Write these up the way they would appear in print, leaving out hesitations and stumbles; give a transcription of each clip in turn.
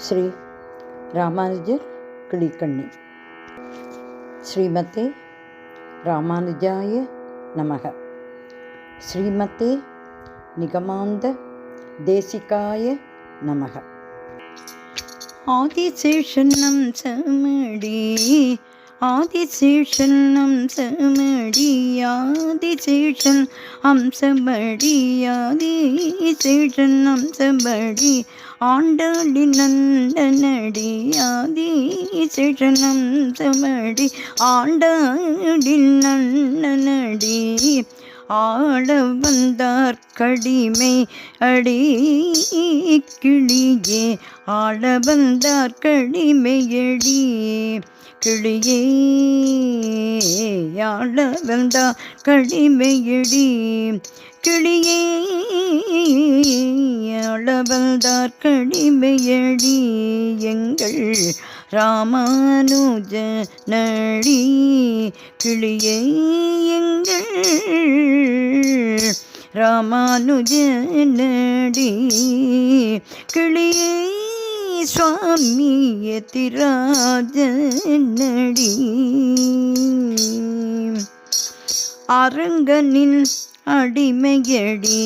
ஸ்ரீ ராமானுஜர் கிளிக்கண்ணி. ஸ்ரீமதே ராமானுஜாய நமக. ஸ்ரீமதே நிகமாந்த தேசிகாய நமக. ஆதிசேஷனம் சமடி ஆதிசேஷனம் சமடி ஆதிசேஷன் அம்சபடி ஆதிசேஷன் அம்சபடி ஆண்டாடி நந்தனடி ஆதிசேஷன் அம்சபடி ஆண்டாடி நந்தனடி ஆட வந்தார் கடிமை அடி கிளியே ஆட வந்தார் கடிமையடி கிளியே ஆட வந்தார் கடிமையடி கிளியே ஆட வந்தார் கடிமையடி எங்கள் ராமானுஜ நடி கிளியே எங்கள் ராமானுஜ நடி கிளியே சுவாமி யதிராஜ நடி அரங்கனின் அடிமையடி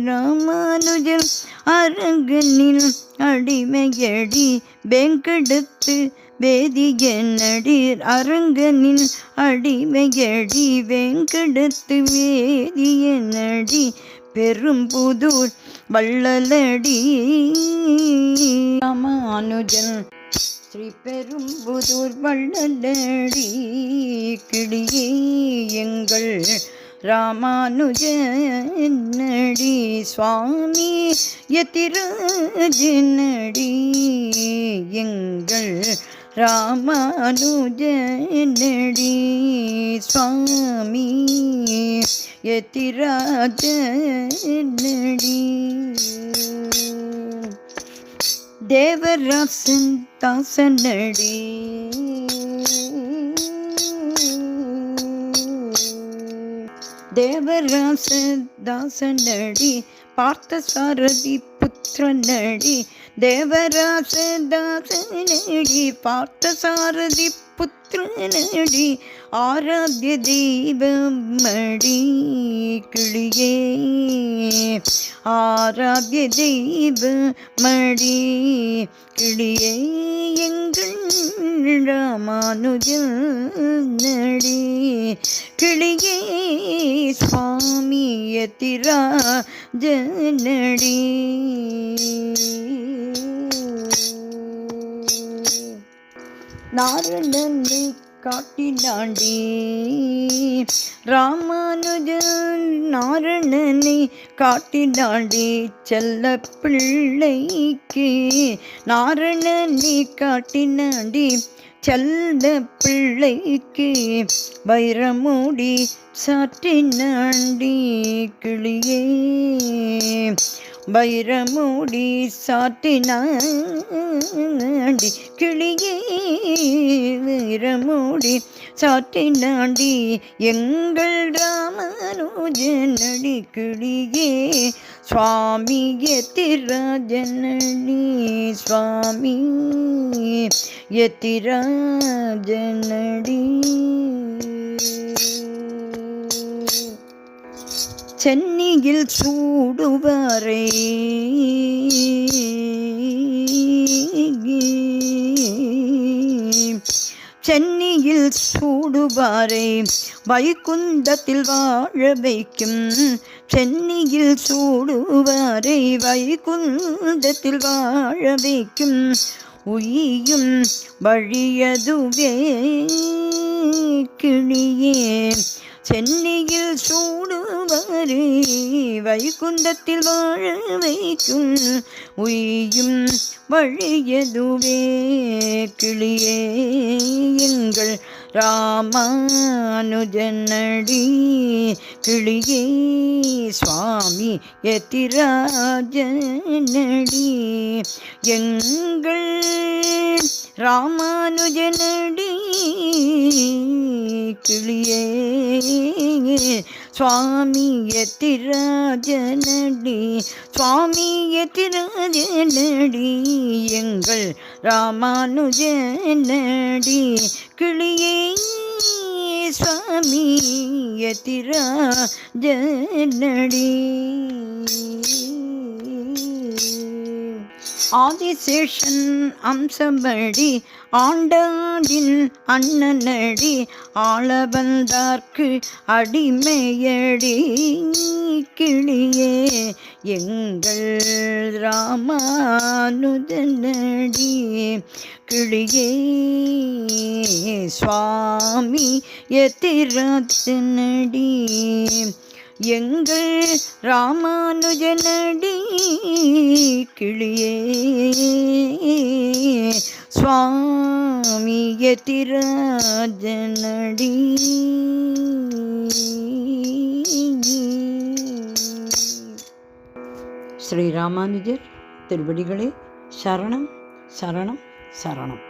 ராமானுஜன் அரங்கனின் அடிமையடி வெங்கடத்து வேதியனடி அரங்கனின் அடிமையடி வெங்கடத்து வேதியனடி பெரும்புதூர் வள்ளலடி ராமானுஜன் ஸ்ரீ பெரும்புதூர் வள்ளலடி கிளியே எங்கள் ராமானுஜ நடி சுவாமி யதிராஜ நடி எங்கள் ராமானுஜ நடி சுவாமி யதிராஜ நடி தேவராசன் தாசனடி தேவராச தாசனடி பார்த்த சாரதி புத்திரனடி தேவராச தாசனடி பார்த்த சாரதி புத்திரனடி ஆராத்திய தெய்வமடி கிளியே ஆராத்திய தெய்வமடி கிளியே எங்கள் ராமானுஜ நடி கிளியே சுவாமி யதிராஜ நடி நாரணனை காட்டினாண்டி ராமானுஜன் நாரணனை காட்டினாண்டி செல்ல பிள்ளைக்கு நாரணனை காட்டினாண்டி செல்ல பிள்ளைக்கு வைரமூடி சாற்றினாண்டி கிளியே வைரமூடி சாற்றினாண்டி கிளியே வைரமூடி சாற்றினாண்டி எங்கள் ராமானுஜ நடி கிளியே சுவாமி யதிராஜ நடி சுவாமி யதிராஜ நடி சென்னியில் சூடுவாரே சென்னியில் சூடுவாரே வைகுந்தத்தில் வாழ வைக்கும் சென்னியில் சூடுவாரே வைகுந்தத்தில் வாழ வைக்கும் உயியும் வழியதுவே கிளியே சென்னியில் சூடுவாரே வைகுந்தத்தில் வாழ வைக்கும் உயியும் வழியதுவே கிளியே எங்கள் ராமானுஜ நடி கிளியே சுவாமி யதிராஜ நடி எங்கள் ராமானுஜ நடி கிளியே சுவாமி யதிராஜனடி சுவாமி யதிராஜனடி எங்கள் ராமானுஜனடி கிளியே சுவாமி யதிராஜனடி. ஆதிசேஷன் அம்சபடி ஆண்டாடின் அண்ணனடி ஆளவந்தார்க்கு அடிமையடி கிளியே எங்கள் ராமானுஜனடி கிளியே சுவாமி யதிராஜனடி எங்கள் ராமானுஜனடி கிளியே சுவாமி யதிராஜனடி. ஸ்ரீ ராமானுஜர் திருவடிகளே சரணம் சரணம் சரணம்.